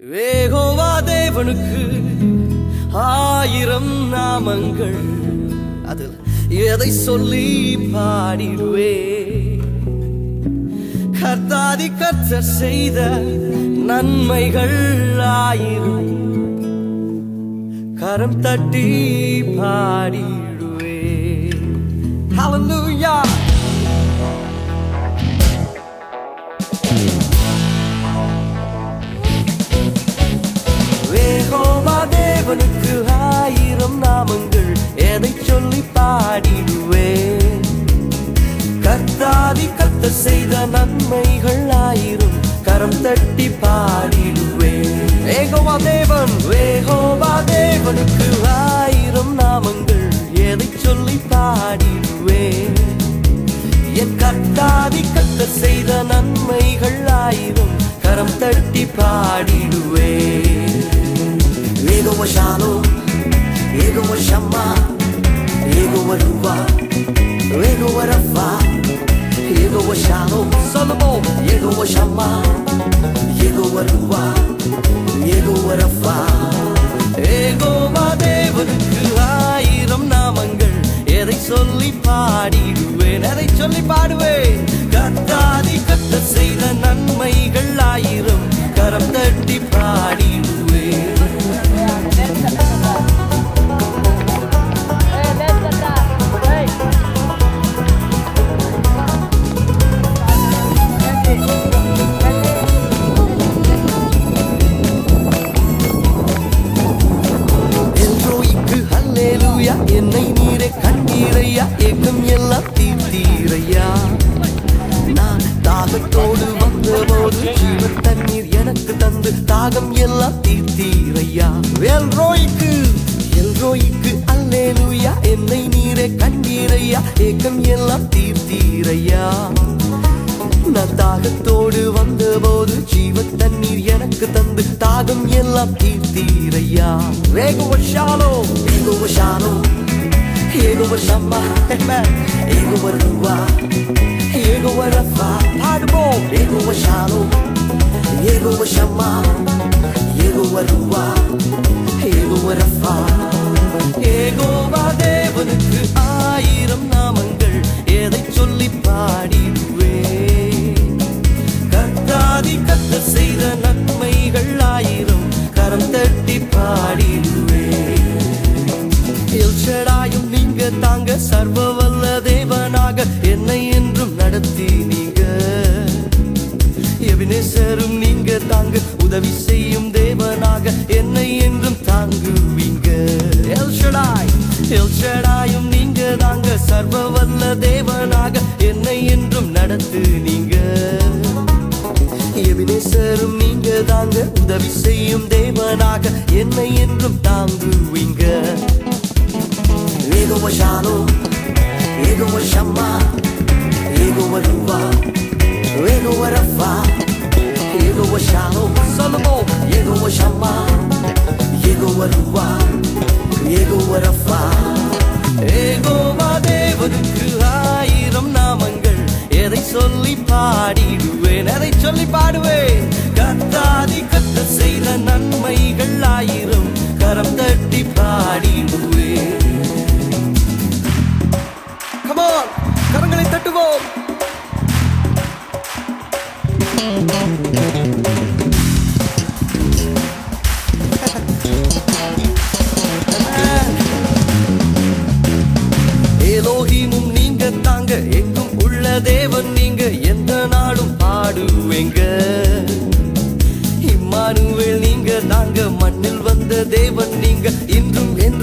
யெகோவா தேவனுக்கு ஆயிரம் நாமங்கள், அதில் எதை சொல்லி பாடிடுவே? கர்த்தாதி கர்த்தர் செய்த நன்மைகள் ஆயிரம், கரம் தட்டி பாடிடுவே. ஹல்லேலூயா. யெகோவா தேவனுக்கு ஆயிரம் நாமங்கள், எதை சொல்லி பாடிடுவேன்? கர்த்தாதி கர்த்தர் செய்த நன்மைகள் ஆயிரம், கரம் தட்டி பாடிடுவேன். யெகோவா தேவனுக்கு ஆயிரம் நாமங்கள், எதை சொல்லி பாடிடுவேன்? என் கர்த்தாதி கர்த்தர் செய்த நன்மைகள் ஆயிரம், கரம் தட்டி பாடிடுவேன். யெகோவா ஷாலோம், யெகோவா ஷம்மா, யெகோவா ரூவா, யெகோவா ரஃபா, யெகோவா ஷாலோம். சொல்லுவோம். யெகோவா ஷம்மா, யெகோவா ரூவா, யெகோவா ரஃபா. யெகோவா தேவனுக்கு ஆயிரம் நாமங்கள், எதை சொல்லி பாடிடுவேன்? எதை சொல்லி பாடுவேன்? கர்த்தாதி கர்த்தர் செய்த நன்மைகள் ஆயிரம், கரம் தட்டி பாடிடுவேன். என்னை நீரே கண்டீரையா, ஏக்கம் எல்லாம் தீர்த்தீரையா. நான் தாகத்தோடு வந்தபோது ஜீவன் தண்ணீர் எனக்கு தந்து தாகம் எல்லாம் தீர்த்தீரையா. எல்ரோய்க்கு அல்லேலூயா, என்னை நீரே கண்டீரையா, ஏக்கம் எல்லாம் தீர்த்தீரையா. நான் தாகத்தோடு வந்தபோது ஜீவன் தண்ணீர் எனக்கு தந்து தாகம் எல்லாம் தீர்த்தீரையா. யெகோவா ஷாலோம், யெகோவா ஷாலோம், யெகோவா ஷம்மா, யெகோவா ரூவா, யெகோவா ரஃபா. பாடுவோம். யெகோவா ஷாலோம், யெகோவா ஷம்மா, யெகோவா ரூவா, யெகோவா ரஃபா. யெகோவா தேவனுக்கு ஆயிரம் நாமங்கள், எதை சொல்லி பாடிடுவேன்? கர்த்தாதி கர்த்தர் செய்த நன்மைகள் ஆயிரம், கரம் தட்டி பாடிடுவேன். எல்ஷடாயும் நீங்க தாங்க, சர்வ வல்ல தேவனாக என்னை என்றும் நடத்தி நீங்க. எபினேசரும் நீங்க தாங்க, உதவி செய்யும் தேவனாக என்னை என்றும் தாங்குவீங்க. எல்ஷடாயும் நீங்க தாங்க, சர்வ வல்ல தேவனாக என்னை என்றும் நடத்து நீங்க. எபினேசரும் நீங்க தாங்க, உதவி செய்யும் தேவனாக என்னை என்றும் தாங்குவீங்க. யெகோவா ஷாலோம், யெகோவா ஷம்மா, யெகோவா ரூவா, யெகோவா ரஃபா. யெகோவா ஷாலோம். சொல்லுவோம். யெகோவா ஷம்மா, யெகோவா ரூவா, யெகோவா ரஃபா. யெகோவா தேவனுக்கு ஆயிரம் நாமங்கள், எதை சொல்லி பாடிடுவேன்? எதை சொல்லி பாடுவேன்? கர்த்தாதி கர்த்தர் செய்த நன்மைகள் ஆயிரம், கரம் தட்டி பாடிடுவேன். Come on, கரங்களை தட்டுவோம். எலோஹிமும் நீங்க தாங்க, எங்கும் உள்ள தேவன் நீங்க, எந்த நாடும் பாடுவேங்க. இம்மானுவேல் நீங்க தாங்க, மண்ணில் வந்த தேவன் நீங்க,